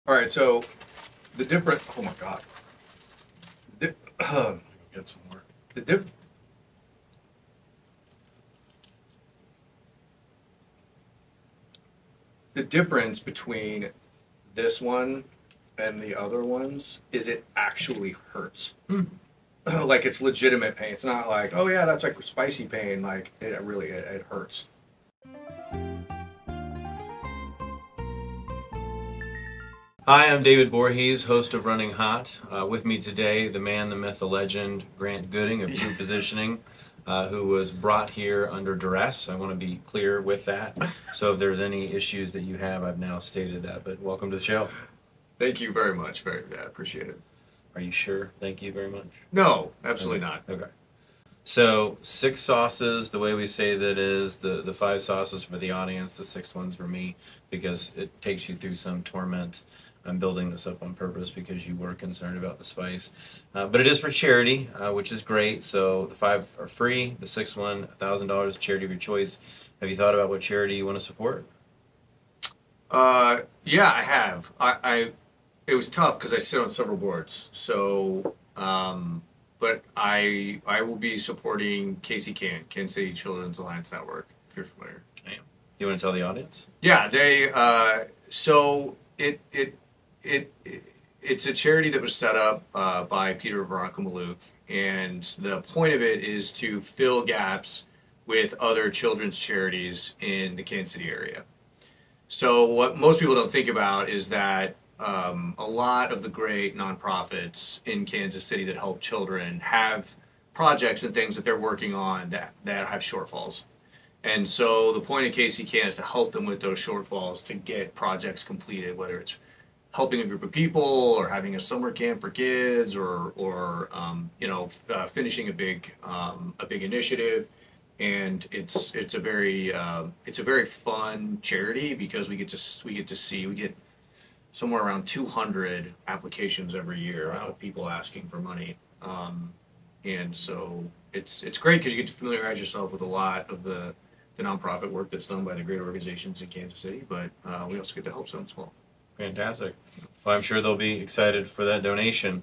All right, so the different. Oh my God. Get some more. The difference between this one and the other ones is it actually hurts. Like it's legitimate pain. It's not like, oh yeah, that's like spicy pain. Like it really it hurts. Hi, I'm David Voorhees, host of Running Hot. With me today, the man, the myth, the legend, Grant Gooding of True Positioning, who was brought here under duress. I want to be clear with that. So if there's any issues that you have, I've now stated that. But welcome to the show. Thank you very much. I appreciate it. Are you sure? Thank you very much. No, absolutely not. Okay. So 6 sauces, the way we say that is the 5 sauces for the audience, the 6th one's for me, because it takes you through some torment. I'm building this up on purpose because you were concerned about the spice. But it is for charity, which is great. So the 5 are free. The 6th one, $1,000, charity of your choice. Have you thought about what charity you want to support? Yeah, I have. It was tough because I sit on several boards. So, but I will be supporting Kansas City Children's Alliance Network, if you're familiar. I am. You want to tell the audience? Yeah, they. So it's a charity that was set up by Peter Veronica Maluk, and the point of it is to fill gaps with other children's charities in the Kansas City area. So what most people don't think about is that a lot of the great nonprofits in Kansas City that help children have projects and things that they're working on that have shortfalls. And so the point of KCCAN is to help them with those shortfalls to get projects completed, whether it's helping a group of people or having a summer camp for kids or finishing a big initiative. And it's a very fun charity because we get somewhere around 200 applications every year of people asking for money. And so it's great because you get to familiarize yourself with a lot of the nonprofit work that's done by the great organizations in Kansas City, but we also get to help some as well. Fantastic. Well, I'm sure they'll be excited for that donation.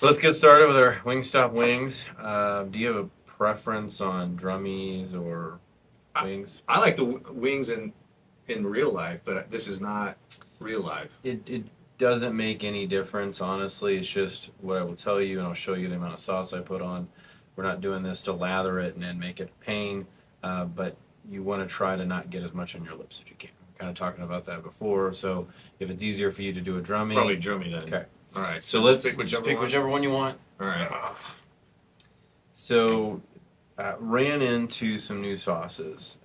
Let's get started with our Wingstop wings. Do you have a preference on drummies or wings? I like the wings in real life, but this is not real life. It doesn't make any difference, honestly. It's just what I will tell you, and I'll show you the amount of sauce I put on. We're not doing this to lather it and then make it a pain, but you want to try to not get as much on your lips as you can. Kind of talking about that before, so if it's easier for you to do a drummy, probably drummy then. Okay. All right. So let's pick whichever one you want. All right. So ran into some new sauces.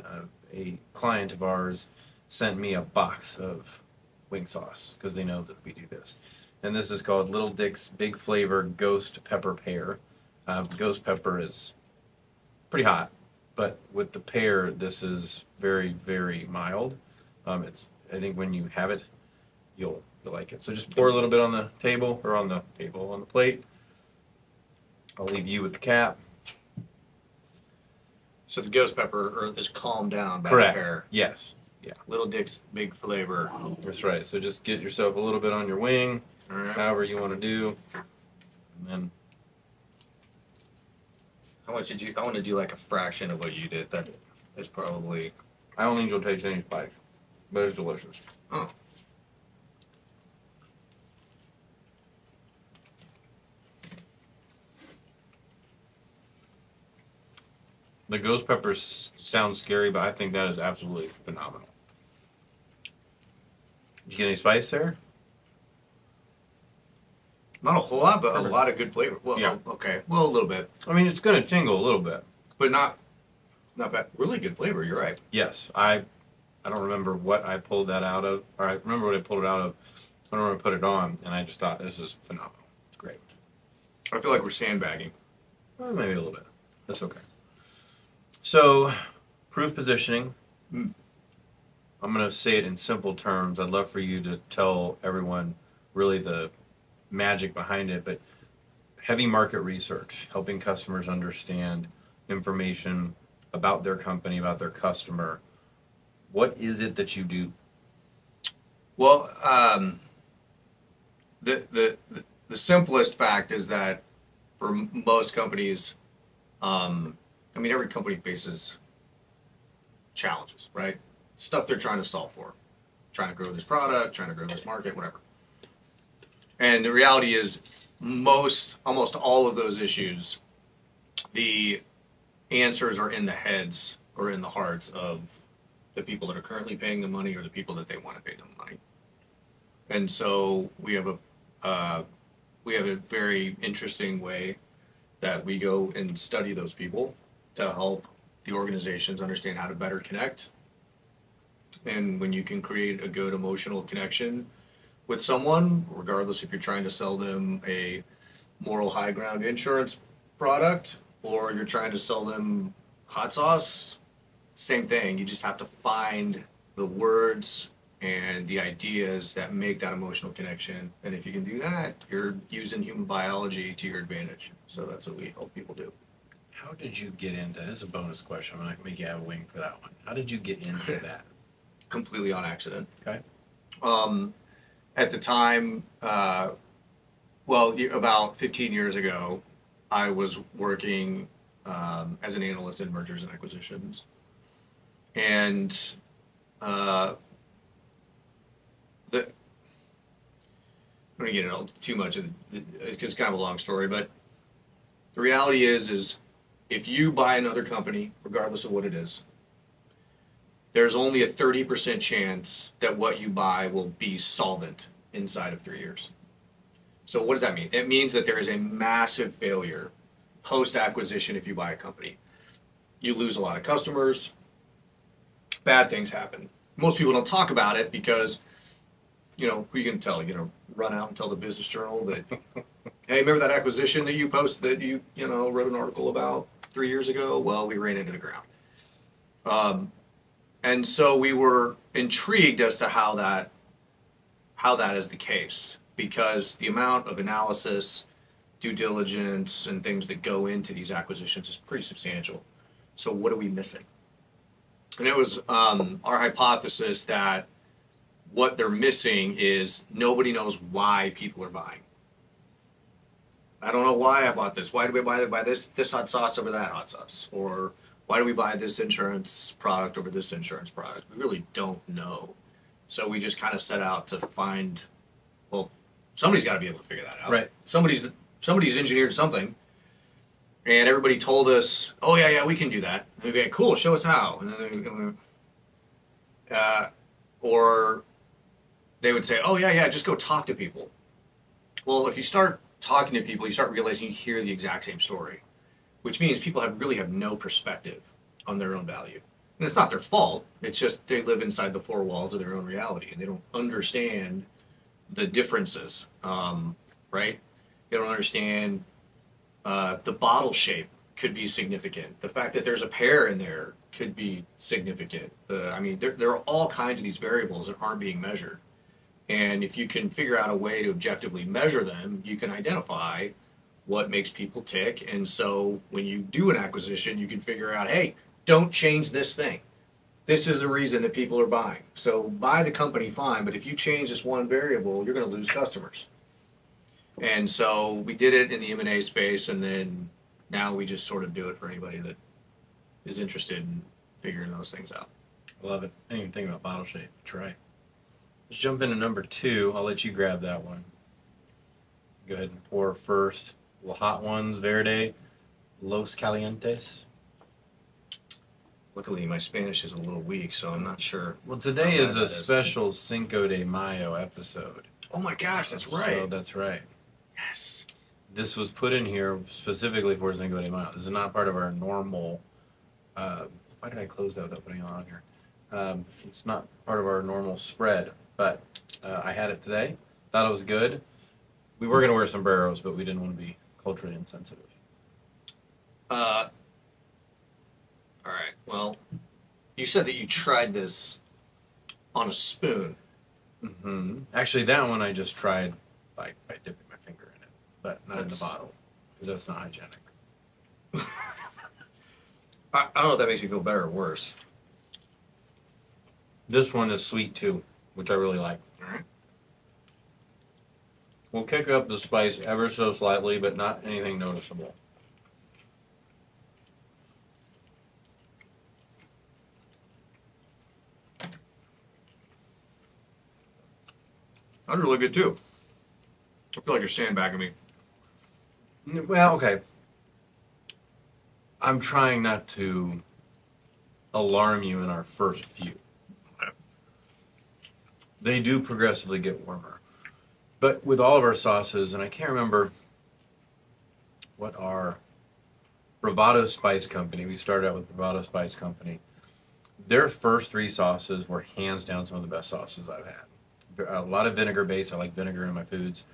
A client of ours sent me a box of wing sauce because they know that we do this, and this is called Little Dick's Big Flavor Ghost Pepper Pear. Ghost pepper is pretty hot, but with the pear, this is very, very mild. I think when you have it, you'll like it. So just pour a little bit on the table, or on the plate. I'll leave you with the cap. So the ghost pepper is calmed down by Correct. the pear. Yes. Yeah. Little Dick's Big Flavor. That's right. So just get yourself a little bit on your wing, All right. however you want to do, and then. How much did you? I want to do like a fraction of what you did. That is probably. I don't think you'll taste any spice, but it's delicious. Oh. The ghost pepper sounds scary, but I think that is absolutely phenomenal. Did you get any spice there? Not a whole lot, but Perfect. a lot of good flavor. Well, Yeah. Okay. Well, a little bit, I mean, it's going to tingle a little bit. but not bad. Really good flavor. You're right. Yes, I don't remember what I pulled that out of, or I remember what I pulled it out of. I don't remember to put it on, and I just thought this is phenomenal. It's great. I feel like we're sandbagging. Well, maybe a little bit. That's okay. So, proof positioning. I'm going to say it in simple terms. I'd love for you to tell everyone really the magic behind it, but heavy market research, helping customers understand information about their company, about their customer. What is it that you do? Well, the simplest fact is that for most companies, I mean, every company faces challenges, right? Stuff they're trying to solve for, trying to grow this product, trying to grow this market, whatever. And the reality is, almost all of those issues, the answers are in the heads or in the hearts of the people that are currently paying the money or the people that they want to pay them money. And so we have a very interesting way that we go and study those people to help the organizations understand how to better connect. And when you can create a good emotional connection with someone, regardless if you're trying to sell them a moral high ground insurance product or you're trying to sell them hot sauce, same thing. You just have to find the words and the ideas that make that emotional connection. And if you can do that, you're using human biology to your advantage. So that's what we help people do. How did you get into this? Is a bonus question. I'm going to make you have a wing for that one. How did you get into that? Completely on accident. Okay. At the time, well, about 15 years ago, I was working as an analyst in mergers and acquisitions. And I'm going to get into too much of because it's kind of a long story, but the reality is if you buy another company, regardless of what it is, there's only a 30% chance that what you buy will be solvent inside of 3 years. So what does that mean? It means that there is a massive failure post-acquisition if you buy a company. You lose a lot of customers, bad things happen. Most people don't talk about it because, you know, who you can tell, you know, run out and tell the Business Journal that, hey, remember that acquisition that you posted, that you know, wrote an article about 3 years ago? Well, we ran into the ground. And so we were intrigued as to how that is the case, because the amount of analysis, due diligence, and things that go into these acquisitions is pretty substantial. So what are we missing? And it was our hypothesis that what they're missing is nobody knows why people are buying. I don't know why I bought this. Why do we buy this hot sauce over that hot sauce? Or why do we buy this insurance product over this insurance product? We really don't know. So we just kind of set out to find, well, somebody's got to be able to figure that out. Right. Somebody's engineered something. And everybody told us, oh, yeah, we can do that. And we'd be like, cool, show us how. And then, or they would say, oh, yeah, just go talk to people. Well, if you start talking to people, you start realizing you hear the exact same story, which means people really have no perspective on their own value. And it's not their fault. It's just they live inside the four walls of their own reality, and they don't understand the differences, right? They don't understand the bottle shape could be significant. The fact that there's a pear in there could be significant. I mean, there are all kinds of these variables that aren't being measured. And if you can figure out a way to objectively measure them, you can identify what makes people tick. And so when you do an acquisition, you can figure out, hey, don't change this thing. This is the reason that people are buying. So buy the company, fine, but if you change this one variable, you're going to lose customers. And so we did it in the M&A space, and then now we just sort of do it for anybody that is interested in figuring those things out. I love it. I didn't even think about bottle shape. Try. Let's jump into number 2. I'll let you grab that one. Go ahead and pour first. The hot ones, Verde, Los Calientes. Luckily, my Spanish is a little weak, so I'm not sure. Well, today is a special Cinco de Mayo episode. Oh my gosh, that's right. So that's right. Yes. This was put in here specifically for Cinco de Mayo. This is not part of our normal. Why did I close that without putting it on here? It's not part of our normal spread, but I had it today. Thought it was good. We were going to wear sombreros, but we didn't want to be culturally insensitive. All right. Well, you said that you tried this on a spoon. Mm-hmm. Actually, that one I just tried by dipping my finger in it, but not in the bottle, because that's not hygienic. I don't know if that makes me feel better or worse. This one is sweet too, which I really like. All right. We'll kick up the spice ever so slightly, but not anything noticeable. That's really good too. I feel like you're sandbagging me. Well, okay. I'm trying not to alarm you in our first few. They do progressively get warmer. But with all of our sauces, and I can't remember what our Bravado Spice Company, we started out with Bravado Spice Company. Their first 3 sauces were hands down some of the best sauces I've had. A lot of vinegar based. I like vinegar in my foods.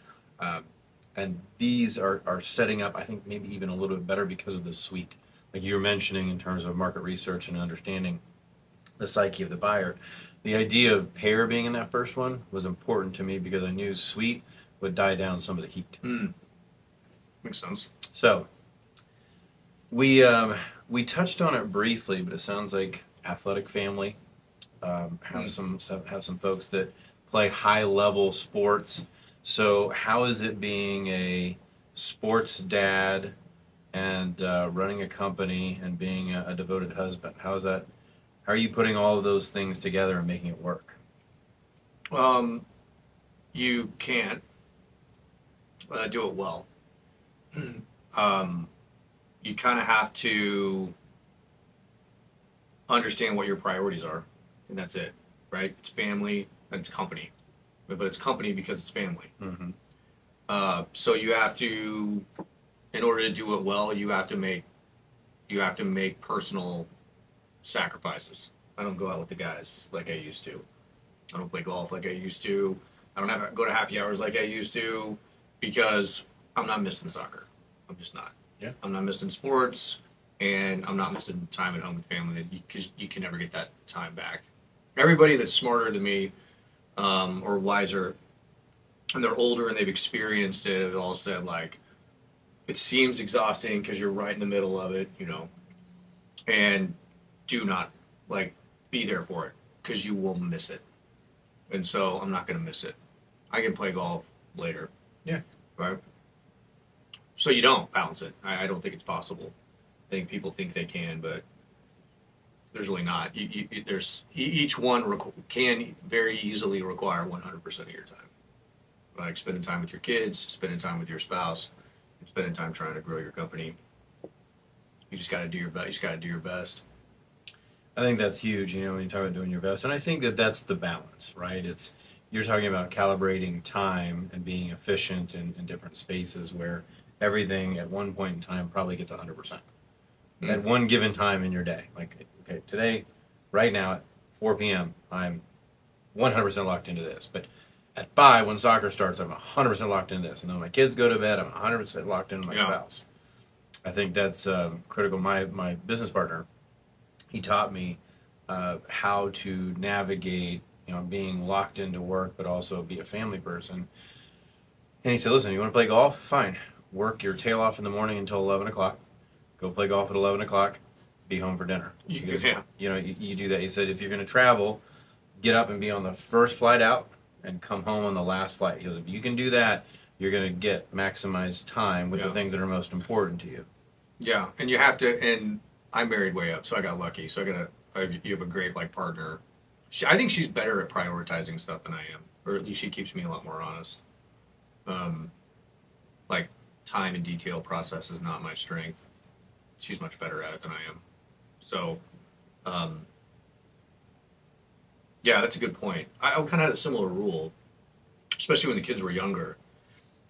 And these are setting up, I think, maybe even a little bit better because of the sweet. Like you were mentioning in terms of market research and understanding the psyche of the buyer. The idea of pear being in that first one was important to me because I knew sweet would die down some of the heat. Makes sense. So we touched on it briefly, but it sounds like athletic family. Have some folks that play high level sports. So how is it being a sports dad and running a company and being a devoted husband? How is that? How are you putting all of those things together and making it work? You can't do it well. You kind of have to understand what your priorities are, and that's it, right? It's family and it's company, but it's company because it's family. Mm-hmm. So you have to, in order to do it well, you have to make personal sacrifices. I don't go out with the guys like I used to. I don't play golf like I used to. I don't go to happy hours like I used to because I'm not missing soccer. I'm just not. Yeah. I'm not missing sports, and I'm not missing time at home with family because you can never get that time back. Everybody that's smarter than me or wiser, and they're older and they've experienced it, have all said, like, it seems exhausting because you're right in the middle of it, and do not, like, be there for it because you will miss it. And so I'm not going to miss it. I can play golf later. Yeah. Right? So you don't balance it. I don't think it's possible. I think people think they can, but there's really not. Each one can very easily require 100% of your time. Like spending time with your kids, spending time with your spouse, spending time trying to grow your company. You just got to do your best. You just got to do your best. I think that's huge, when you talk about doing your best. And I think that that's the balance, right? You're talking about calibrating time and being efficient in different spaces where everything at one point in time probably gets 100%. At one given time in your day. Like, okay, today, right now at 4 p.m., I'm 100% locked into this. But at 5, when soccer starts, I'm 100% locked into this. And then when my kids go to bed, I'm 100% locked into my spouse. I think that's critical. My business partner, he taught me how to navigate, being locked into work, but also be a family person. And he said, listen, you want to play golf? Fine. Work your tail off in the morning until 11 o'clock. Go play golf at 11 o'clock. Be home for dinner. You do that. He said, if you're going to travel, get up and be on the first flight out and come home on the last flight. He goes, if you can do that, you're going to get maximized time with the things that are most important to you. Yeah, and you have to, and I'm married way up, so I got lucky. So you have a great partner. I think she's better at prioritizing stuff than I am, or at least she keeps me a lot more honest. Like time and detail process is not my strength. She's much better at it than I am. So, yeah, that's a good point. I kind of had a similar rule, especially when the kids were younger.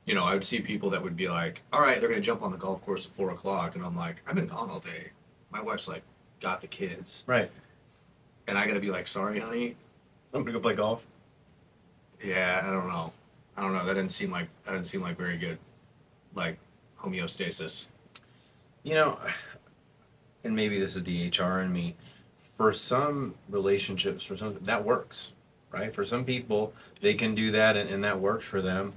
I would see people that would be like, all right, they're going to jump on the golf course at 4 o'clock. And I'm like, I've been gone all day. My wife's like, got the kids. Right. And I got to be like, sorry, honey. I'm going to go play golf. Yeah, I don't know. That didn't seem like very good, like homeostasis. And maybe this is the HR in me. For some relationships, that works, right? For some people, they can do that and that works for them.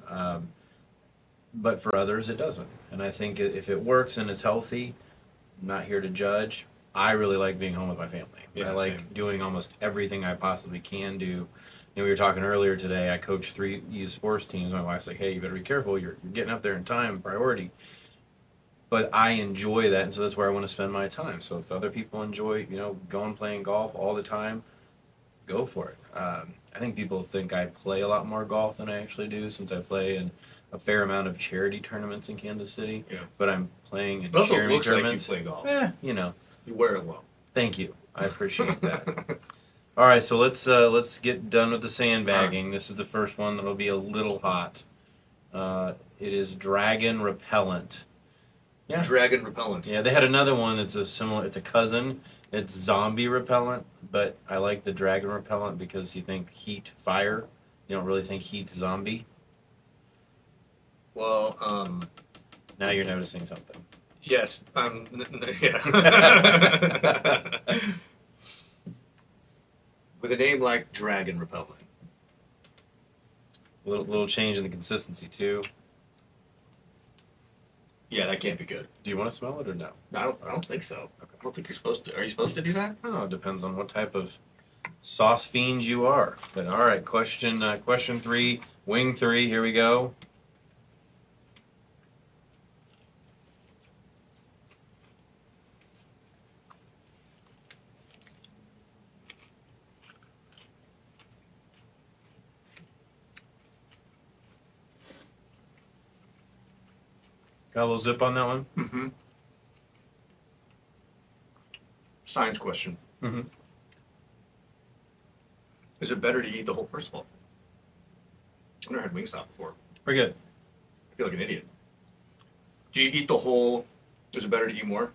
But for others, it doesn't. And I think if it works and it's healthy, I'm not here to judge. I really like being home with my family. Yeah, I like same. doing almost everything I possibly can do we were talking earlier today. I coach 3 youth sports teams. My wife's like, "Hey, you better be careful. You're getting up there in time, priority." But I enjoy that, and so that's where I want to spend my time. So if other people enjoy, going playing golf all the time, go for it. I think people think I play a lot more golf than I actually do, since I play in a fair amount of charity tournaments in Kansas City. Yeah. But I'm playing in It also charity looks tournaments. like you play golf. You wear it well. Thank you. I appreciate that. All right, so let's get done with the sandbagging. Right. This is the first one that'll be a little hot. It is dragon repellent. Yeah. Dragon repellent. Yeah, they had another one that's it's a cousin. It's zombie repellent, but I like the dragon repellent because you think heat, fire. You don't really think heat, zombie. Well, now you're noticing something. Yes, yeah. With a name like dragon repellent. Little change in the consistency too. Yeah, that can't be good. Do you want to smell it or no? No, I don't think so. Okay. I don't think you're supposed to. Are you supposed to do that? Oh, it depends on what type of sauce fiend you are. But all right, question 3, wing 3. Here we go. Got a little zip on that one? Mm-hmm. Science question. Mm-hmm. Is it better to eat the whole? First of all, I've never had Wingstop before. Pretty good. I feel like an idiot. Do you eat the whole? Is it better to eat more?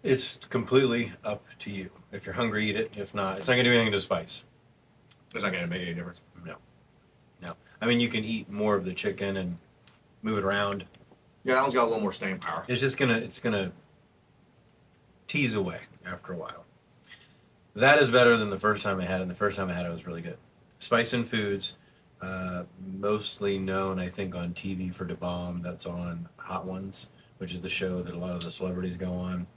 It's completely up to you. If you're hungry, eat it. If not, it's not going to do anything to spice. It's not going to make any difference? No. I mean, you can eat more of the chicken and move it around. Yeah, that one's got a little more staying power. It's gonna tease away after a while. That is better than the first time I had it, and the first time I had it was really good. Spice and Foods, mostly known, I think, on TV for Da Bomb. That's on Hot Ones, which is the show that a lot of the celebrities go on.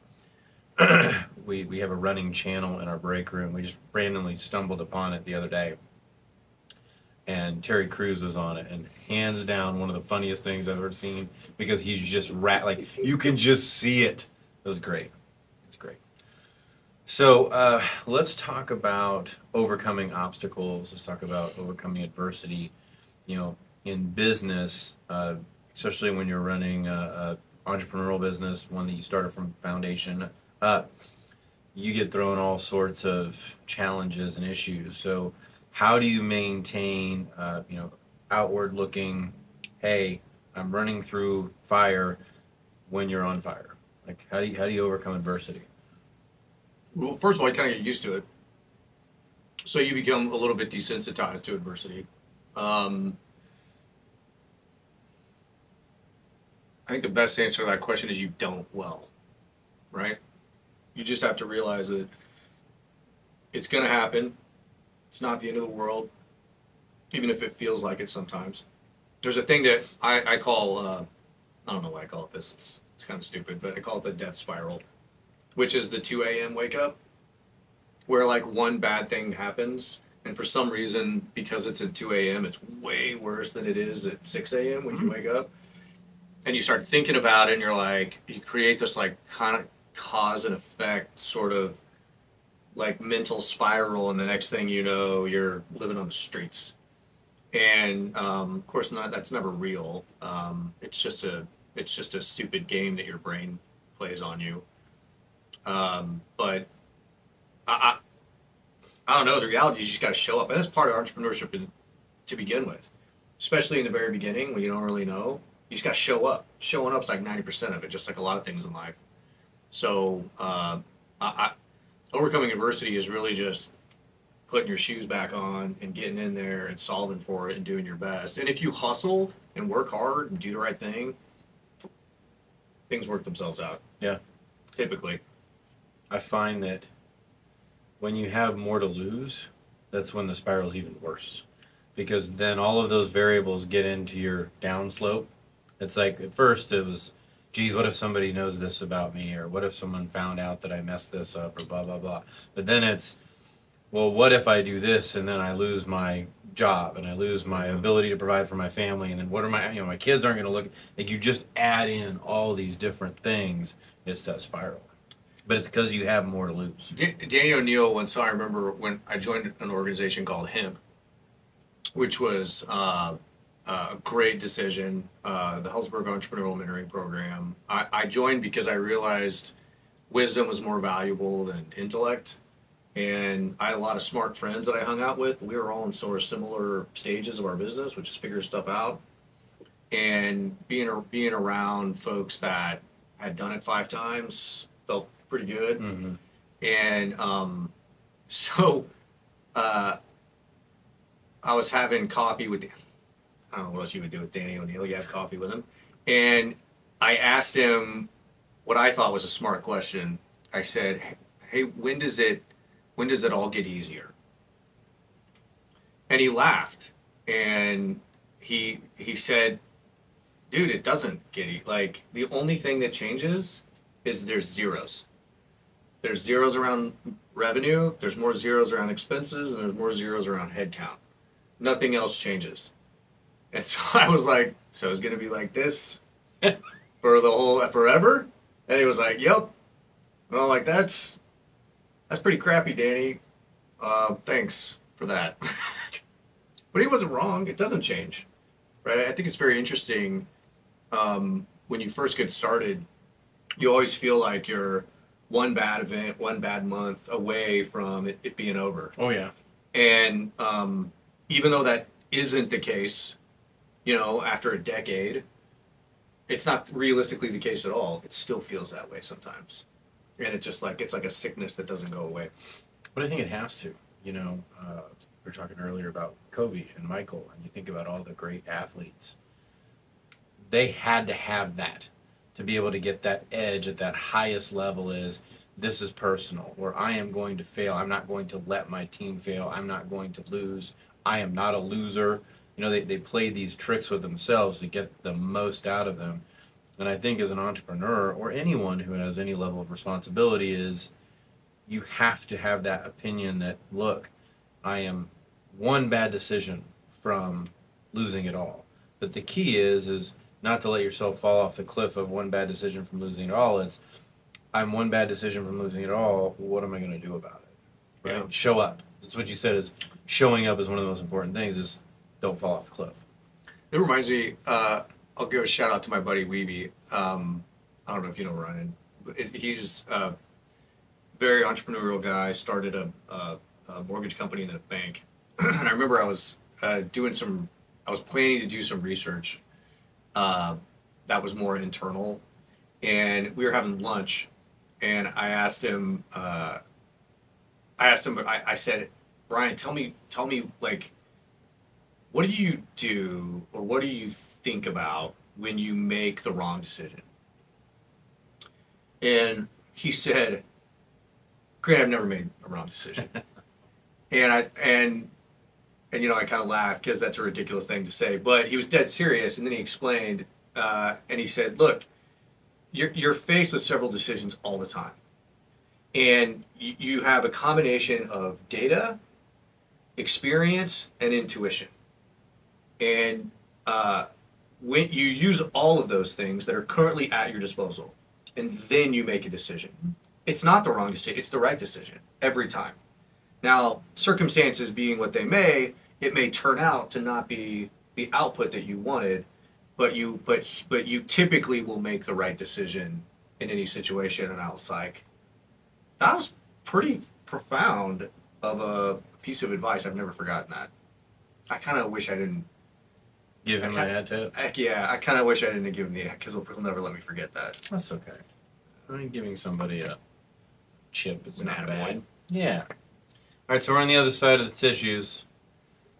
We have a running channel in our break room. We just randomly stumbled upon it the other day. And Terry Crews was on it, and hands down one of the funniest things I've ever seen, because he's just like, you can just see it. It was great. It's great. So let's talk about overcoming obstacles. Let's talk about overcoming adversity. In business, especially when you're running a entrepreneurial business, one that you started from foundation up, you get thrown all sorts of challenges and issues. So how do you maintain, outward looking, hey, I'm running through fire when you're on fire? Like, how do you overcome adversity? Well, first of all, you kind of get used to it. So you become a little bit desensitized to adversity. I think the best answer to that question is you don't well, right? You just have to realize that it's going to happen. It's not the end of the world, even if it feels like it sometimes. There's a thing that I call, I don't know why I call it this, it's kind of stupid, but I call it the death spiral, which is the 2 a.m. wake up, where like one bad thing happens, and for some reason, because it's at 2 a.m., it's way worse than it is at 6 a.m. when you wake up. And you start thinking about it, and you're like, you create this like kind of cause and effect sort of like mental spiral, and the next thing you know, you're living on the streets. And of course, that's never real. It's just a stupid game that your brain plays on you. But I don't know. The reality is you just got to show up, and that's part of entrepreneurship to begin with, especially in the very beginning when you don't really know. You just got to show up. Showing up's like 90% of it, just like a lot of things in life. So overcoming adversity is really just putting your shoes back on and getting in there and solving for it and doing your best. And if you hustle and work hard and do the right thing, things work themselves out. Yeah. Typically. I find that when you have more to lose, that's when the spiral's even worse. Because then all of those variables get into your downslope. It's like, at first it was, geez, what if somebody knows this about me? Or what if someone found out that I messed this up? Or blah, blah, blah. But then it's, well, what if I do this and then I lose my job and I lose my ability to provide for my family, and then what are my kids aren't going to look like. You just add in all these different things. It's that spiral, but it's because you have more to lose. Danny O'Neill once, I remember when I joined an organization called HIMP, which was a great decision, the Hellsberg Entrepreneurial Mentoring Program. I joined because I realized wisdom was more valuable than intellect. And I had a lot of smart friends that I hung out with. We were all in sort of similar stages of our business, which is figuring stuff out. And being around folks that had done it 5 times felt pretty good. Mm-hmm. And so I was having coffee with, I don't know what else you would do with Danny O'Neill. You have coffee with him. And I asked him what I thought was a smart question. I said, hey, when does it all get easier? And he laughed, and he said, dude, it doesn't get like, the only thing that changes is there's zeros. There's zeros around revenue, there's more zeros around expenses, and there's more zeros around headcount. Nothing else changes. And so I was like, so it's gonna be like this for the whole forever? And he was like, yep. And I'm like, that's pretty crappy, Danny. Thanks for that. But he wasn't wrong. It doesn't change, right? I think it's very interesting. When you first get started, you always feel like you're one bad event, one bad month away from it being over. Oh yeah. And even though that isn't the case, after a decade, it's not realistically the case at all. It still feels that way sometimes. And it's like a sickness that doesn't go away. But I think it has to. We were talking earlier about Kobe and Michael, and you think about all the great athletes. They had to have that to be able to get that edge at that highest level. Is this is personal, or I am going to fail. I'm not going to let my team fail. I'm not going to lose. I am not a loser. They play these tricks with themselves to get the most out of them. And I think as an entrepreneur or anyone who has any level of responsibility is you have to have that opinion that, look, I am one bad decision from losing it all. But the key is not to let yourself fall off the cliff of one bad decision from losing it all. It's I'm one bad decision from losing it all. What am I going to do about it? Right? Yeah. Show up. That's what you said is showing up is one of the most important things is don't fall off the cliff. It reminds me, I'll give a shout out to my buddy Weeby. I don't know if you know Ryan. He's a very entrepreneurial guy, started a mortgage company and then a bank. And I remember I was planning to do some research that was more internal. And we were having lunch, and I said, Brian, tell me, like, what do you do, or what do you think about when you make the wrong decision? And he said, Grant, I've never made a wrong decision. and I kind of laughed because that's a ridiculous thing to say, but he was dead serious. And then he explained, and he said, look, you're faced with several decisions all the time. And you have a combination of data, experience, and intuition. And when you use all of those things that are currently at your disposal, and then you make a decision, it's not the wrong decision, it's the right decision every time. Now, circumstances being what they may, it may turn out to not be the output that you wanted, but you typically will make the right decision in any situation. And I was like, that was pretty profound of a piece of advice. I've never forgotten that. I kind of wish I didn't give him my ad tip. Yeah, I kind of wish I didn't have given the ad because he'll never let me forget that. That's okay. I mean, giving somebody a chip is not An bad. attaboy. Yeah. All right, so we're on the other side of the tissues.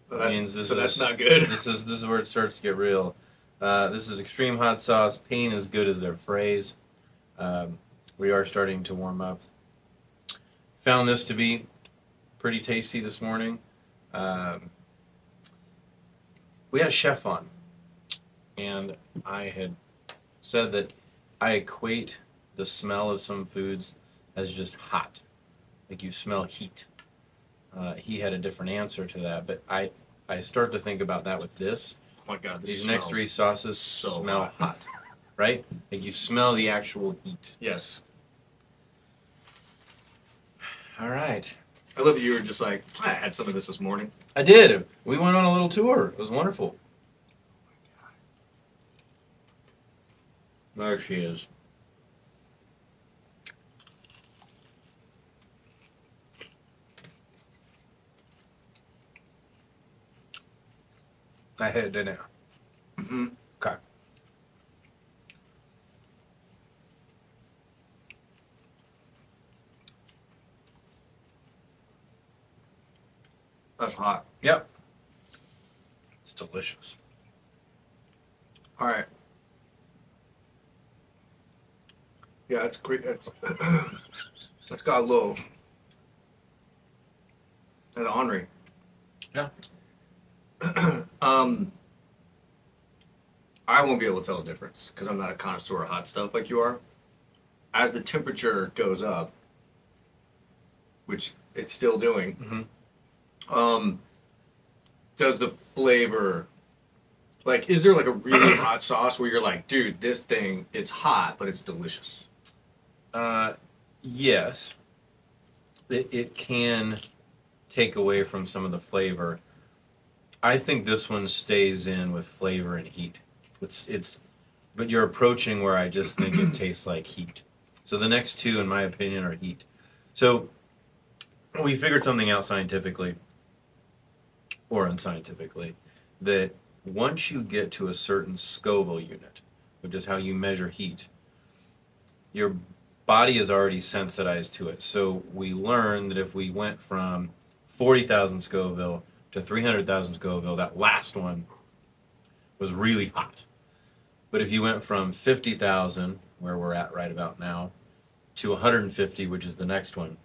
So that's not good. This is where it starts to get real. This is extreme hot sauce. Pain is good as their phrase. We are starting to warm up. Found this to be pretty tasty this morning. We had a chef on, and I had said that I equate the smell of some foods as just hot, like you smell heat. he had a different answer to that. But I start to think about that with this. Oh my God, These next three sauces smell hot, right? Like you smell the actual heat. Yes. All right. I love that you were just like, I had some of this morning. I did. We went on a little tour. It was wonderful. There she is. I hit it, didn't I? Mm-hmm. Okay. That's hot. Yep. It's delicious. All right. Yeah, it's great. That's got a little. That's ornery. Yeah. I won't be able to tell the difference because I'm not a connoisseur of hot stuff like you are. As the temperature goes up, which it's still doing, does the flavor, like, is there like a really hot sauce where you're like, dude, this thing, it's hot, but it's delicious? Yes. It can take away from some of the flavor. I think this one stays in with flavor and heat. But you're approaching where I just think it tastes like heat. So the next two, in my opinion, are heat. So we figured something out scientifically, or unscientifically, that once you get to a certain Scoville unit, which is how you measure heat, your body is already sensitized to it. So we learned that if we went from 40,000 Scoville to 300,000 Scoville, that last one was really hot. But if you went from 50,000, where we're at right about now, to 150, which is the next one,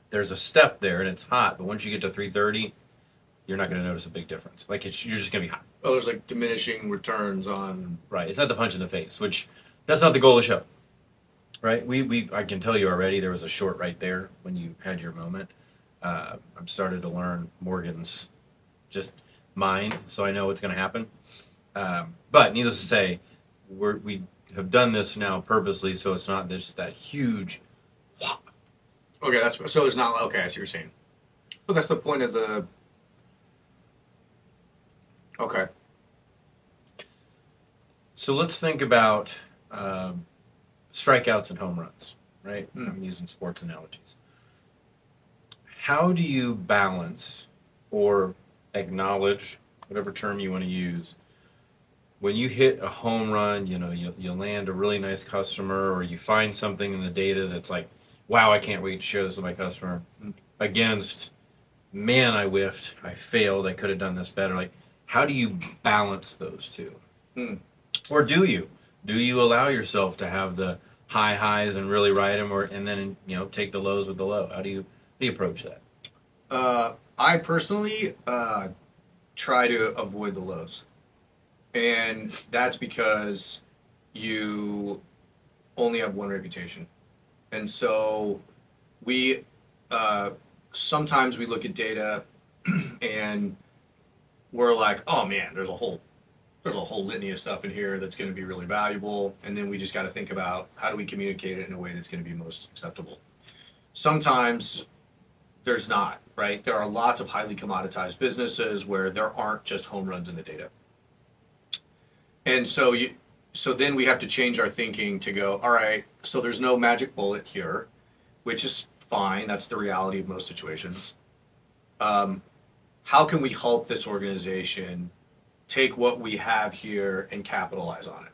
there's a step there and it's hot, but once you get to 330, you're not going to notice a big difference. Like you're just going to be hot. Oh, there's like diminishing returns on. Right. It's not the punch in the face, which that's not the goal of the show. Right. I can tell you already there was a short right there when you had your moment. I'm started to learn Morgan's just mind, so I know what's going to happen. But needless to say, we have done this now purposely, so it's not that huge. Whop. Okay, so it's not okay. I see what you're saying. But that's the point of the. Okay. So let's think about strikeouts and home runs, right? I'm using sports analogies. How do you balance or acknowledge, whatever term you want to use, when you hit a home run, you land a really nice customer, or you find something in the data that's like, wow, I can't wait to share this with my customer, against, man, I whiffed, I failed, I could have done this better. Like, how do you balance those two? Or do you? Do you allow yourself to have the high highs and really ride them, and then take the lows with the low? How do you approach that? I personally try to avoid the lows. And that's because you only have one reputation. And so we sometimes we look at data and we're like, oh man, there's a whole litany of stuff in here that's going to be really valuable. And then we just got to think about how do we communicate it in a way that's going to be most acceptable. Sometimes there's not, right? There are lots of highly commoditized businesses where there aren't just home runs in the data. And so then we have to change our thinking to go, all right, so there's no magic bullet here, which is fine. That's the reality of most situations. How can we help this organization take what we have here and capitalize on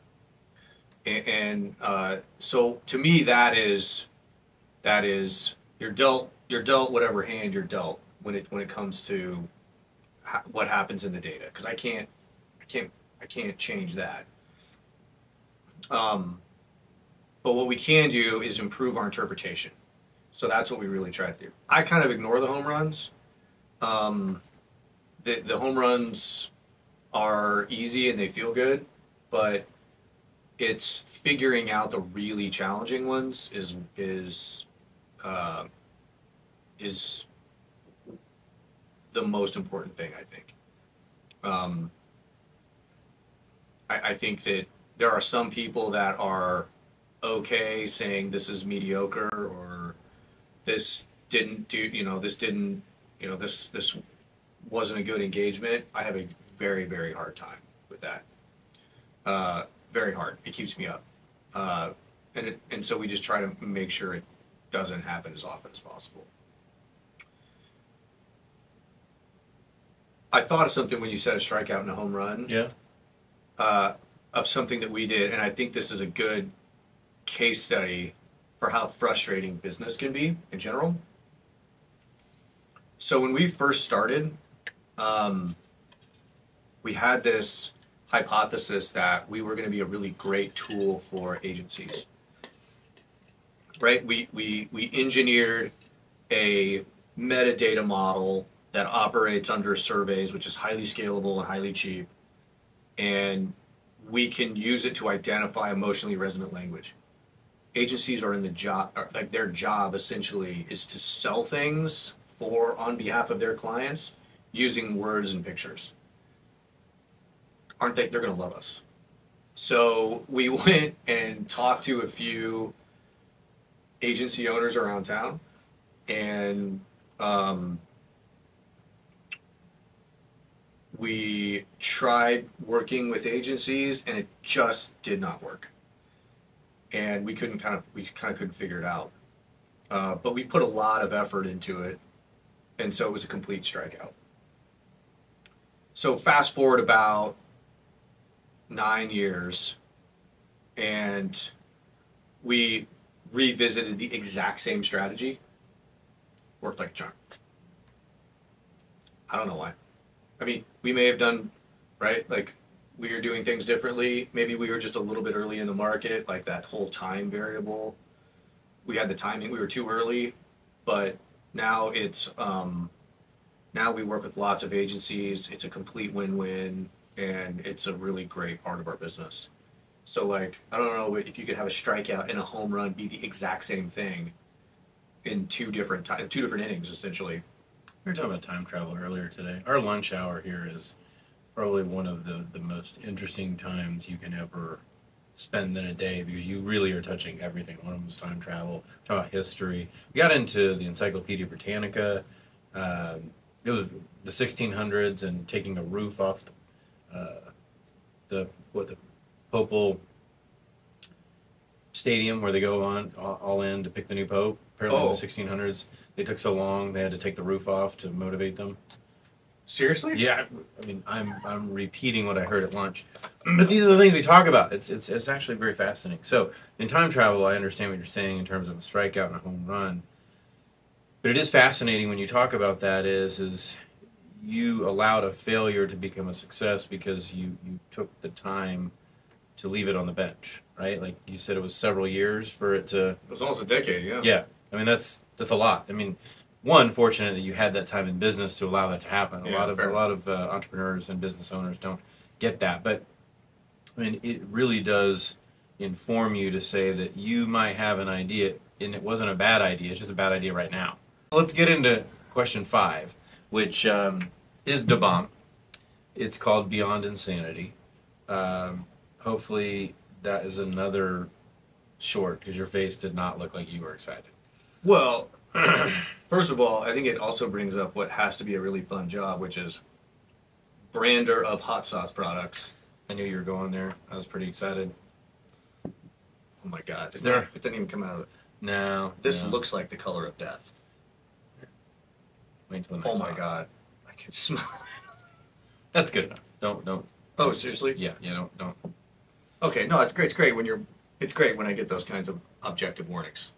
it? And so to me, that is you're dealt whatever hand you're dealt when it comes to what happens in the data, because I can't change that. But what we can do is improve our interpretation. So that's what we really try to do. I kind of ignore the home runs. The home runs are easy and they feel good, but it's figuring out the really challenging ones is the most important thing, I think. I think that there are some people that are okay saying this is mediocre or this didn't do, this didn't, this wasn't a good engagement. I have a very, very hard time with that. Very hard. It keeps me up. And so we just try to make sure it doesn't happen as often as possible. I thought of something when you said a strikeout and a home run. Yeah. Of something that we did, and I think this is a good case study for how frustrating business can be in general. So when we first started, we had this hypothesis that we were going to be a really great tool for agencies. Right? We engineered a metadata model that operates under surveys, which is highly scalable and highly cheap. And we can use it to identify emotionally resonant language. Agencies are in the job, like their job essentially is to sell things on behalf of their clients using words and pictures. Aren't they? They're going to love us. So we went and talked to a few agency owners around town, and we tried working with agencies, and it just did not work. And we kind of couldn't figure it out. But we put a lot of effort into it, and so it was a complete strikeout. So fast forward about 9 years, and we revisited the exact same strategy. Worked like a charm. I don't know why. I mean, we may have done, right? Like, we were doing things differently. Maybe we were just a little bit early in the market, like that whole time variable. We had the timing. We were too early, but now it's, now we work with lots of agencies. It's a complete win-win, and it's a really great part of our business. So, like, I don't know if you could have a strikeout and a home run be the exact same thing in two different innings, essentially. We were talking about time travel earlier today. Our lunch hour here is probably one of the most interesting times you can ever spend in a day, because you really are touching everything. One of them is time travel, talk about history. We got into the Encyclopedia Britannica. It was the 1600s and taking a roof off the Popal Stadium where they go on all in to pick the new pope. Apparently in the 1600s, they took so long they had to take the roof off to motivate them. Seriously? Yeah, I mean, I'm repeating what I heard at lunch, but these are the things we talk about. It's actually very fascinating. So in time travel, I understand what you're saying in terms of a strikeout and a home run, but it is fascinating when you talk about that. Is you allowed a failure to become a success because you took the time to leave it on the bench, right? Like you said, it was several years for it to. It was almost a decade, yeah. Yeah, I mean that's a lot. I mean, one, fortunate that you had that time in business to allow that to happen. A lot of entrepreneurs and business owners don't get that, but I mean, it really does inform you to say that you might have an idea, and it wasn't a bad idea. It's just a bad idea right now. Let's get into question 5, which is the bomb. It's called Beyond Insanity. Hopefully, that is another short, because your face did not look like you were excited. Well, first of all, I think it also brings up what has to be a really fun job, which is brander of hot sauce products. I knew you were going there. I was pretty excited. Oh my God. It didn't even come out of it. No. This looks like the color of death. Wait till the next Oh my sauce. God. I can smell it. That's good enough. Don't. Oh, seriously? Yeah, don't. Okay, no, it's great. It's great when I get those kinds of objective warnings.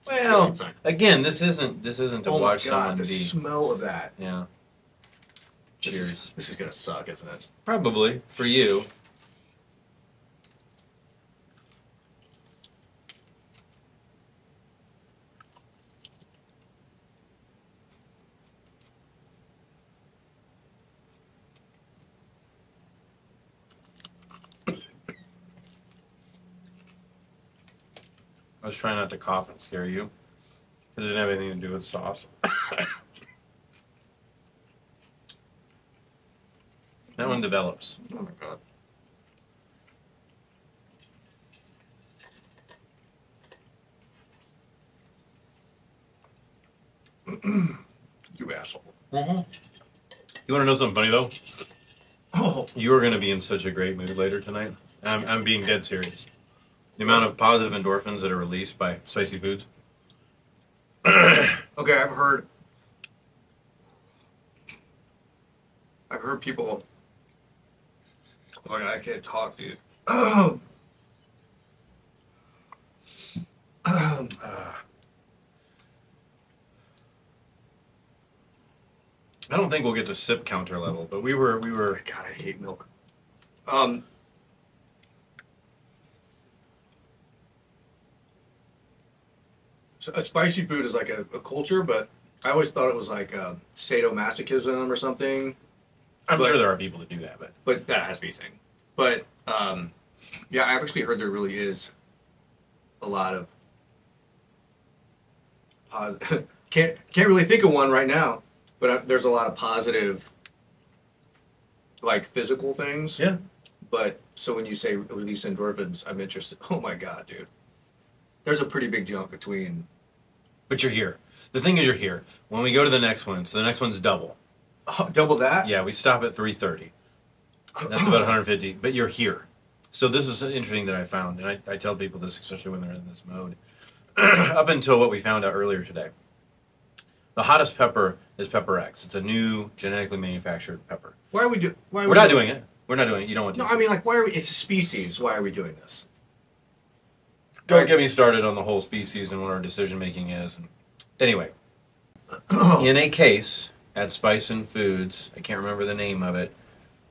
Well, again, this isn't to watch someone the be. smell of that. Yeah. Cheers. This is gonna suck, isn't it? Probably for you. I was trying not to cough and scare you, because it didn't have anything to do with sauce. develops. Oh my god. You asshole. Mm-hmm. You want to know something funny though? Oh. You are going to be in such a great mood later tonight. I'm being dead serious. The amount of positive endorphins that are released by spicy foods. Okay, I've heard people. Oh my god, I can't talk, dude. I don't think we'll get to sip counter level, but we were. God, I hate milk. So a spicy food is like a culture, but I always thought it was like sadomasochism or something. I'm But- sure there are people that do that, But that has to be a thing. But yeah, I've actually heard there really is a lot of positive. can't really think of one right now, but there's a lot of positive, like physical things. yeah. But so when you say release endorphins, I'm interested. Oh my god, dude! There's a pretty big jump between. But you're here. The thing is, you're here. When we go to the next one, so the next one's double. Double that? Yeah, we stop at 330. That's about 150. But you're here. So this is interesting that I found, and I tell people this, especially when they're in this mode. Up until what we found out earlier today, the hottest pepper is Pepper X. It's a new genetically manufactured pepper. Why are we do? Why are We're not doing it. We're not doing it. You don't want to. No, I mean, like, why are we? It's a species. Why are we doing this? Don't get me started on the whole species and what our decision making is. And anyway, in a case at Spice and Foods, I can't remember the name of it,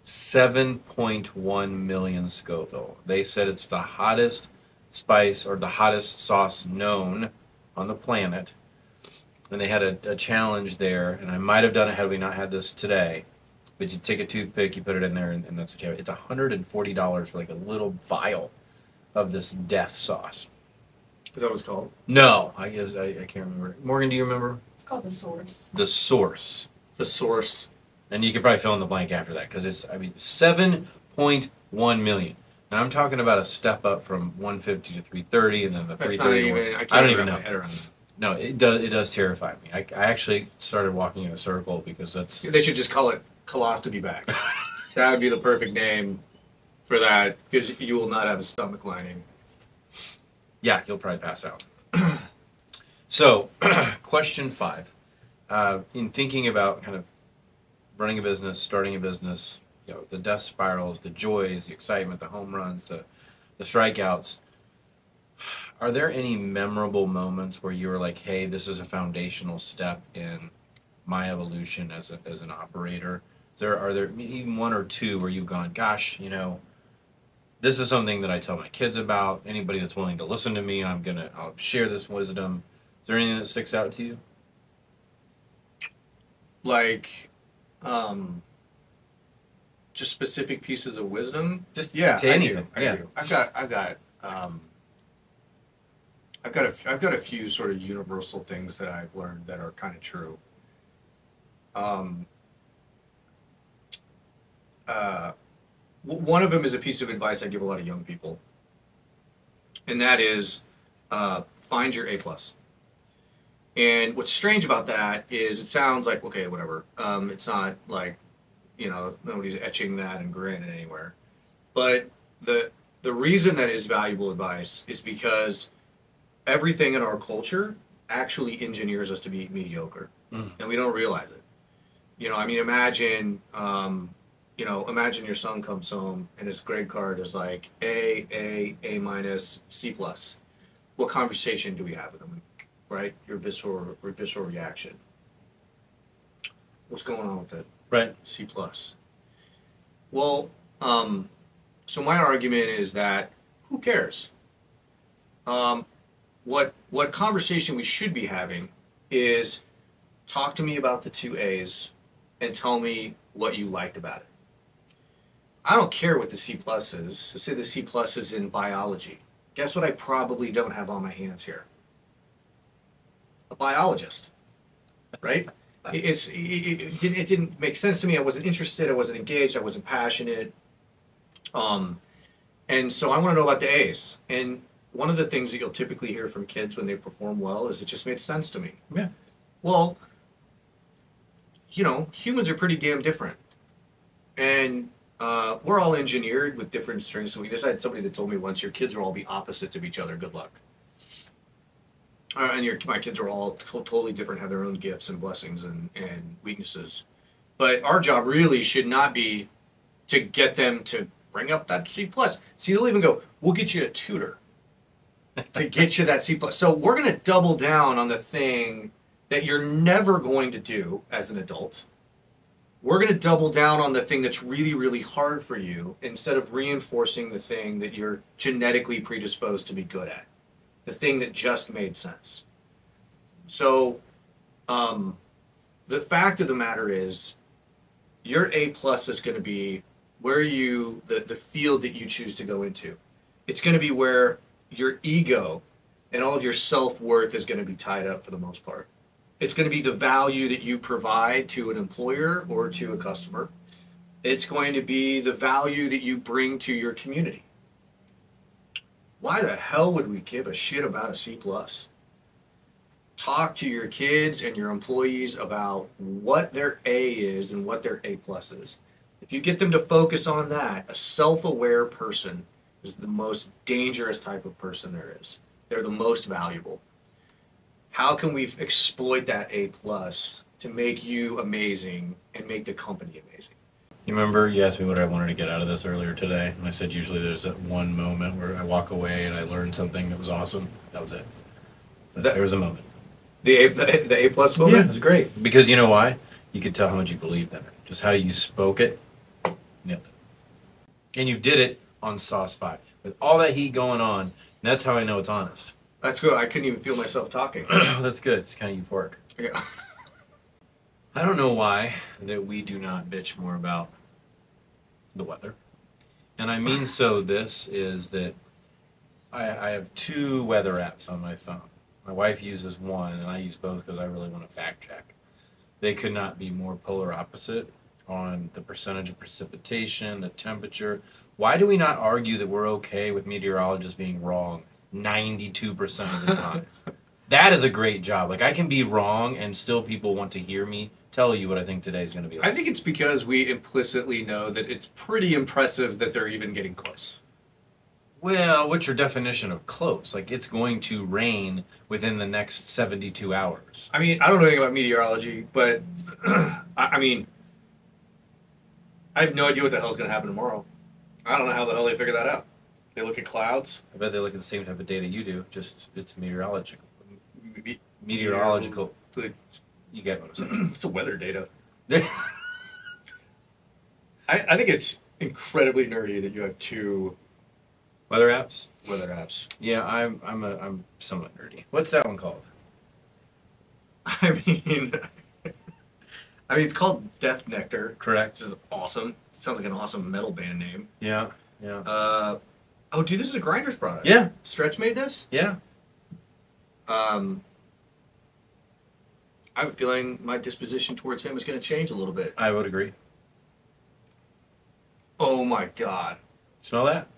7.1 million Scoville. They said it's the hottest spice or the hottest sauce known on the planet. And they had a challenge there, and I might have done it had we not had this today. But you take a toothpick, you put it in there, and that's what you have. It's $140 for like a little vial of this death sauce. Is that what it's called? No, I guess I can't remember. Morgan, do you remember? It's called the source. The source. The source. And you could probably fill in the blank after that because it's, 7.1 million. Now I'm talking about a step up from 150 to 330 and then the That's 330. not even. I can't I don't even wrap know. my head around it. No, it does terrify me. I actually started walking in a circle because that's. They should just call it colostomy bag. That would be the perfect name for that because you will not have a stomach lining. Yeah, you'll probably pass out. So, question 5. In thinking about kind of running a business, starting a business, you know, the death spirals, the joys, the excitement, the home runs, the strikeouts, are there any memorable moments where you were like, hey, this is a foundational step in my evolution as an operator? Are there even one or two where you've gone, gosh, you know, this is something that I tell my kids about. Anybody that's willing to listen to me, I'll share this wisdom. Is there anything that sticks out to you? Like, just specific pieces of wisdom. Just Yeah, to anything. I do. I've got a few sort of universal things that I've learned that are kind of true. One of them is a piece of advice I give a lot of young people, and that is find your A plus. And what's strange about that is it sounds like, okay, whatever. It's not like, you know, nobody's etching that and grinning anywhere. But the reason that is valuable advice is because everything in our culture actually engineers us to be mediocre, and we don't realize it. You know, I mean, imagine your son comes home and his grade card is like A minus, C plus. What conversation do we have with him? Right? Your visceral reaction. What's going on with it? Right. C plus. Well, so my argument is that who cares? What conversation we should be having is talk to me about the 2 A's and tell me what you liked about it. I don't care what the C plus is. So say the C plus is in biology. Guess what I probably don't have on my hands here? A biologist, right? it didn't make sense to me. I wasn't interested. I wasn't engaged. I wasn't passionate. And so I want to know about the A's. And one of the things that you'll typically hear from kids when they perform well is it just made sense to me. Yeah. Well, humans are pretty damn different. And we're all engineered with different strengths and weaknesses. I had somebody that told me once, your kids will all be opposites of each other. Good luck. And my kids are all totally different, have their own gifts and blessings and weaknesses. But our job really should not be to get them to bring up that C+. See, they'll even go, we'll get you a tutor to get you that C+. So we're going to double down on the thing that you're never going to do as an adult. We're going to double down on the thing that's really, really hard for you instead of reinforcing the thing that you're genetically predisposed to be good at. The thing that just made sense. So the fact of the matter is your A+ is going to be where the field that you choose to go into. It's going to be where your ego and all of your self-worth is going to be tied up for the most part. It's going to be the value that you provide to an employer or to a customer. It's going to be the value that you bring to your community. Why the hell would we give a shit about a C+? Talk to your kids and your employees about what their A is and what their A+ is. If you get them to focus on that, a self-aware person is the most dangerous type of person there is. They're the most valuable. How can we exploit that A+ to make you amazing and make the company amazing? You remember you asked me what I wanted to get out of this earlier today, and I said usually there's that one moment where I walk away and I learned something that was awesome. That was it. There was a moment. The A+ moment? Yeah, it was great. Because you know why? You could tell how much you believed in it. Just how you spoke it. Nailed it. And you did it on Sauce 5. With all that heat going on, and that's how I know it's honest. That's good. I couldn't even feel myself talking. That's good. It's kind of euphoric. Yeah. I don't know why that we do not bitch more about the weather. And I mean this is that I have 2 weather apps on my phone. My wife uses one, and I use both because I really want to fact check. They could not be more polar opposite on the percentage of precipitation, the temperature. Why do we not argue that we're okay with meteorologists being wrong 92% of the time? That is a great job. Like, I can be wrong and still people want to hear me tell you what I think today's going to be like. I think it's because we implicitly know that it's pretty impressive that they're even getting close. Well, what's your definition of close? Like, it's going to rain within the next 72 hours. I mean, I don't know anything about meteorology, but I mean, I have no idea what the hell's going to happen tomorrow. I don't know how the hell they figure that out. They look at clouds. I bet they look at the same type of data you do, just it's meteorological. Meteorological. You get what I'm saying. It's a weather data. I think it's incredibly nerdy that you have 2 weather apps. Weather apps. Yeah, I'm somewhat nerdy. What's that one called? I mean, it's called Death Nectar. Correct. Which is awesome. It sounds like an awesome metal band name. Yeah, yeah. Oh, dude, this is a Grinders product. Yeah. Stretch made this? Yeah. I have a feeling my disposition towards him is going to change a little bit. I would agree. Oh my God. Smell that?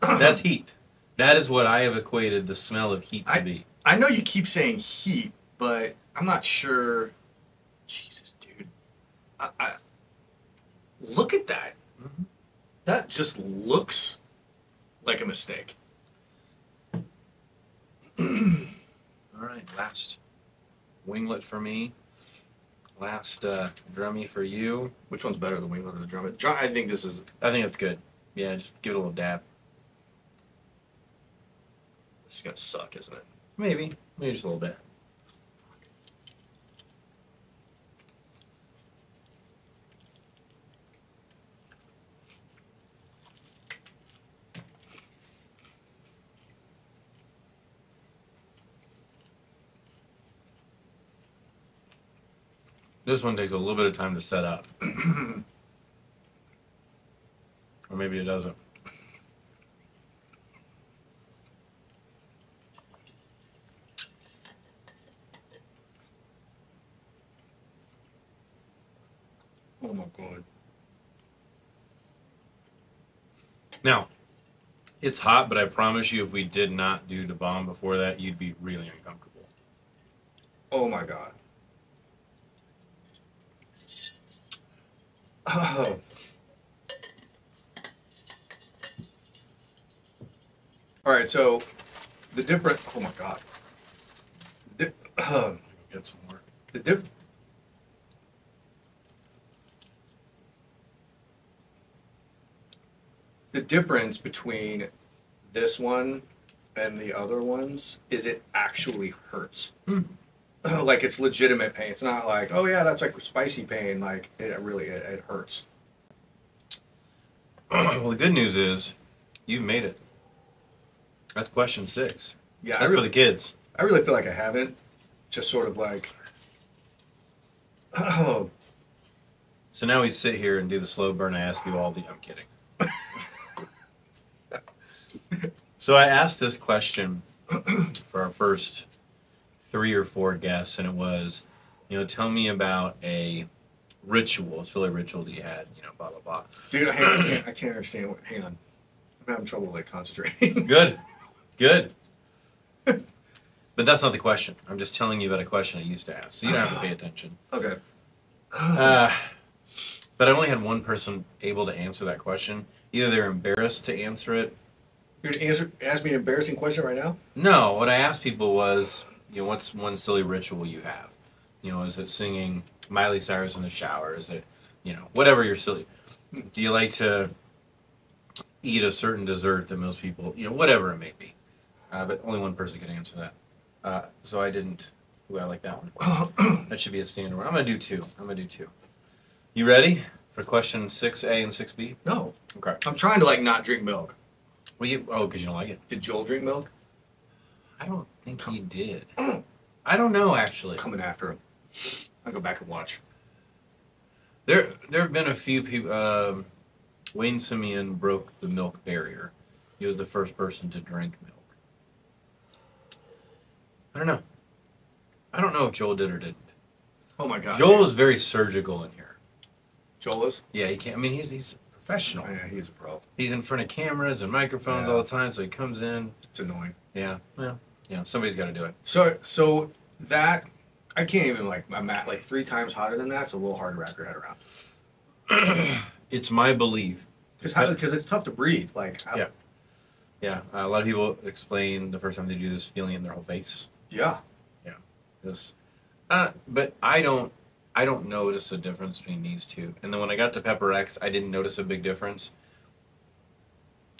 That's heat. That is what I have equated the smell of heat to be. I know you keep saying heat, but I'm not sure. Jesus, dude. I look at that. Mm-hmm. That just looks like a mistake. All right, last winglet for me. Last drummy for you. Which one's better, the winglet or the drum? I think this is... I think it's good. Yeah, just give it a little dab. This is going to suck, isn't it? Maybe. Maybe just a little bit. This one takes a little bit of time to set up. Or maybe it doesn't. Now, it's hot, but I promise you, if we did not do the bomb before that, you'd be really uncomfortable. Oh my god. Oh. All right, so the different. Oh my god. Get some more. The diff. The difference between this one and the other ones is it actually hurts. Like it's legitimate pain. It's not like, oh yeah, that's like spicy pain. Like it really it hurts. Well, the good news is you've made it. That's question 6. Yeah, That's for the kids. I really feel like I haven't. Just sort of like, oh. So now we sit here and do the slow burn. I ask you all the. I'm kidding. So I asked this question for our first 3 or 4 guests, and it was, tell me about a ritual. It's really a ritual that you had, blah blah blah. Dude, I can't understand what. Hang on, I'm having trouble like concentrating. Good. But that's not the question. I'm just telling you about a question I used to ask, so you don't have to pay attention. Okay. But I only had one person able to answer that question. Either they're embarrassed to answer it. You're gonna ask me an embarrassing question right now? No, what I asked people was, what's one silly ritual you have? Is it singing Miley Cyrus in the shower? Is it, whatever you're silly. Do you like to eat a certain dessert that most people, whatever it may be. But only one person could answer that. So I didn't. Ooh, I like that one. That should be a standard one. I'm going to do 2. You ready for question 6A and 6B? No. Okay. I'm trying to like not drink milk. Well, because you don't like it. Did Joel drink milk? I don't think he did. I don't know, actually. Coming after him. I'll go back and watch. There have been a few people. Wayne Simeon broke the milk barrier. He was the first person to drink milk. I don't know. I don't know if Joel did or didn't. Oh my god. Joel was very surgical in here. Joel is? Yeah, he can't. I mean, he's a professional. Oh, yeah, he's a pro. He's in front of cameras and microphones all the time, so he comes in. It's annoying. Yeah. Somebody's got to do it. So that I can't even I'm at like 3 times hotter than that. It's a little hard to wrap your head around. It's my belief. Because it's tough to breathe. Yeah. A lot of people explain the first time they do this feeling in their whole face. Yeah. This, but I don't notice a difference between these two. And then when I got to Pepper X, I didn't notice a big difference.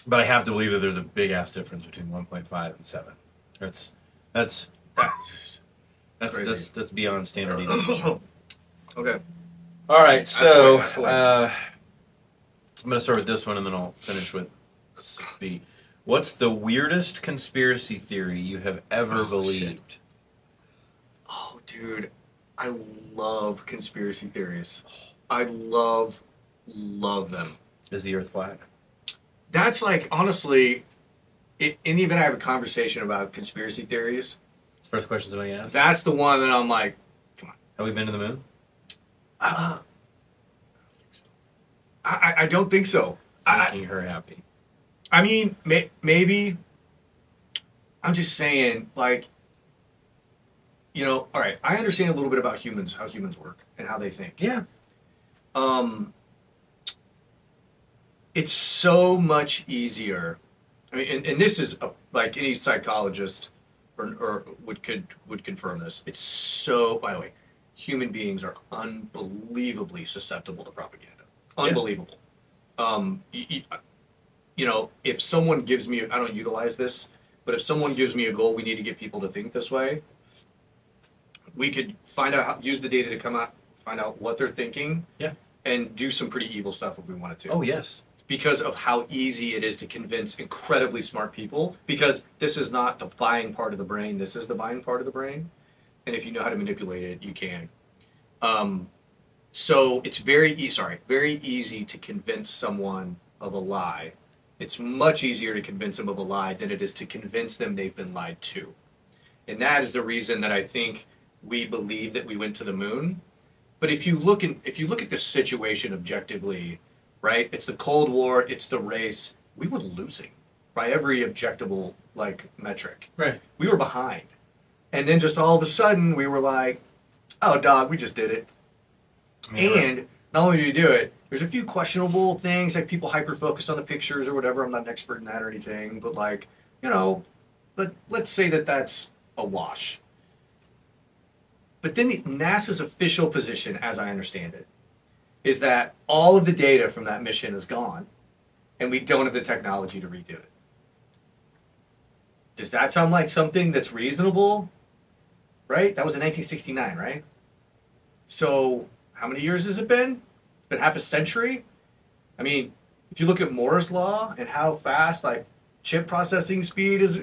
But I have to believe that there's a big ass difference between 1.5 and 7. That's beyond standard deviation. Okay. All right, so I'm going to start with this one, and then I'll finish with B. What's the weirdest conspiracy theory you have ever believed? Shit. Oh, dude, I love conspiracy theories. I love them. Is the Earth flat? That's like, honestly, and even I have a conversation about conspiracy theories. First question somebody asked. That's the one that I'm like, come on. Have we been to the moon? I don't think so. Making her happy. I mean, maybe. I'm just saying, like, all right, I understand a little bit about humans, how humans work, and how they think. Yeah. It's so much easier. I mean, and this is like any psychologist or would confirm this. It's so. By the way, human beings are unbelievably susceptible to propaganda. Unbelievable. If someone gives me, I don't utilize this, but if someone gives me a goal, we need to get people to think this way. We could use the data to find out what they're thinking. Yeah. And do some pretty evil stuff if we wanted to. Oh, yes. Because of how easy it is to convince incredibly smart people. Because this is not the buying part of the brain. This is the buying part of the brain. And if you know how to manipulate it, you can. So it's very easy to convince someone of a lie. It's much easier to convince them of a lie than it is to convince them they've been lied to. And that is the reason that I think we believe that we went to the moon. But if you look at this situation objectively, right? It's the Cold War, it's the race. we were losing by every objectable like metric. Right. We were behind. And then just all of a sudden we were like, oh dog, we just did it. Yeah, And not only did we do it, there's a few questionable things, like people hyper focus on the pictures or whatever. I'm not an expert in that or anything, but like, you know, let's say that that's a wash. But then NASA's official position, as I understand it, is that all of the data from that mission is gone, and we don't have the technology to redo it. Does that sound like something that's reasonable? Right? That was in 1969, right? So how many years has it been? It's been half a century? I mean, if you look at Moore's law and how fast like chip processing speed is,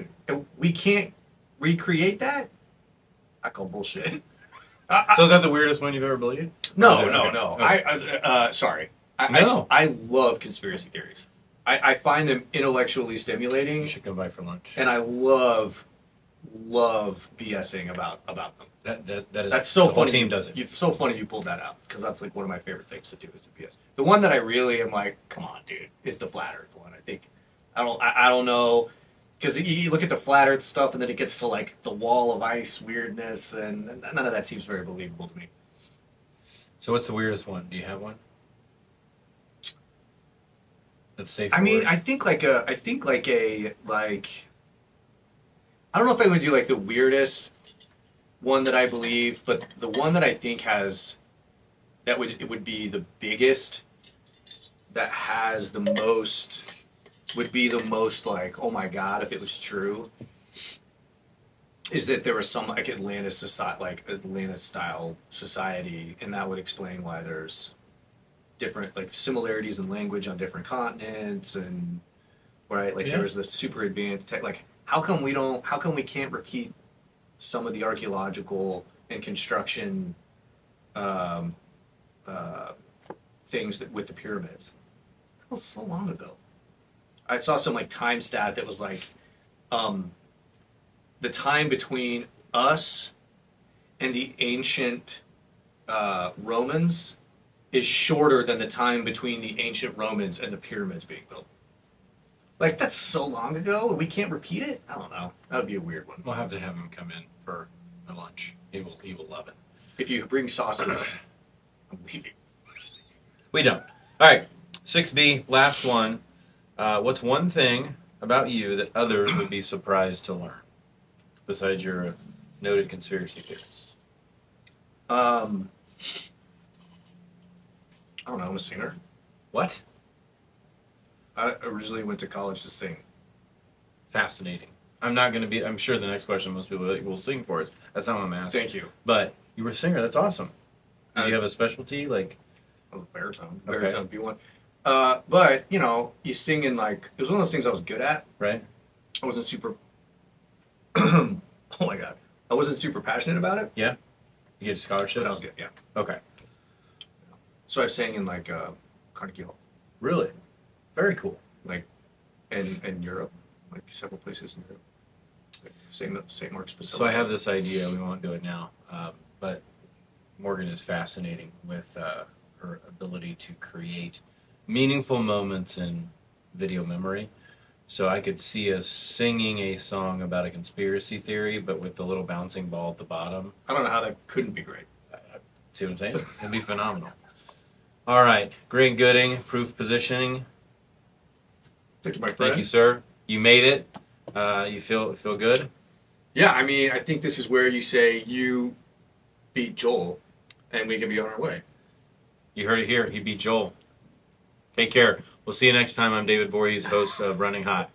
we can't recreate that? I call bullshit. So is that the weirdest one you've ever believed? No. Okay. Sorry. No. I love conspiracy theories. I find them intellectually stimulating. You should come by for lunch. And I love BSing about them. That is, That's so the whole funny. team does it. It's so funny you pulled that out because that's like one of my favorite things to do is to BS. The one that I really am like, come on, dude, is the flat Earth one. I think I don't know because you look at the flat Earth stuff and then it gets to like the wall of ice weirdness and none of that seems very believable to me. So what's the weirdest one? Do you have one? That's safe. I mean, word. I don't know if I would do like the weirdest one that I believe, but the one that I think it would be the biggest, that has the most, would be the most like, oh my god, if it was true, is that there was some like Atlantis society, like Atlantis style society, and that would explain why there's different like similarities in language on different continents, and right, like there was the super advanced tech. Like how come we can't repeat some of the archaeological and construction things that with the pyramids? That was so long ago. I saw some like time stat that was like the time between us and the ancient Romans is shorter than the time between the ancient Romans and the pyramids being built. Like, that's so long ago, and we can't repeat it? I don't know. That would be a weird one. We'll have to have him come in for a lunch. He will love it. If you bring sauces, I'm leaving. We don't. All right, 6B, last one. What's one thing about you that others would be surprised to learn, besides you're a noted conspiracy theorist? I don't know, I'm a singer. What? I originally went to college to sing. Fascinating. I'm sure the next question most people will sing for us. That's not what I'm asking. Thank you. But you were a singer. That's awesome. Did you have a specialty? Like, I was a baritone. Okay. Baritone B1. But, you know, you sing in like, it was one of those things I was good at. right? I wasn't super, oh my God. I wasn't super passionate about it, Yeah? You get a scholarship? but I was good, yeah. Okay. So I sang in like Carnegie Hall, Really? Very cool. like in Europe, like several places in Europe. Like St. Mark's Basilica. So I have this idea. We won't do it now. But Morgan is fascinating with her ability to create meaningful moments in video memory. So I could see us singing a song about a conspiracy theory, but with the little bouncing ball at the bottom. I don't know how that couldn't be great. See what I'm saying? It'd be phenomenal. All right. Grant Gooding, proof positioning. Thank you, my friend. Thank you, sir. You made it. You feel good? Yeah, I mean, I think this is where you say you beat Joel, and we can be on our way. You heard it here. He beat Joel. Take care. We'll see you next time. I'm David Voorhees, host of Running Hot.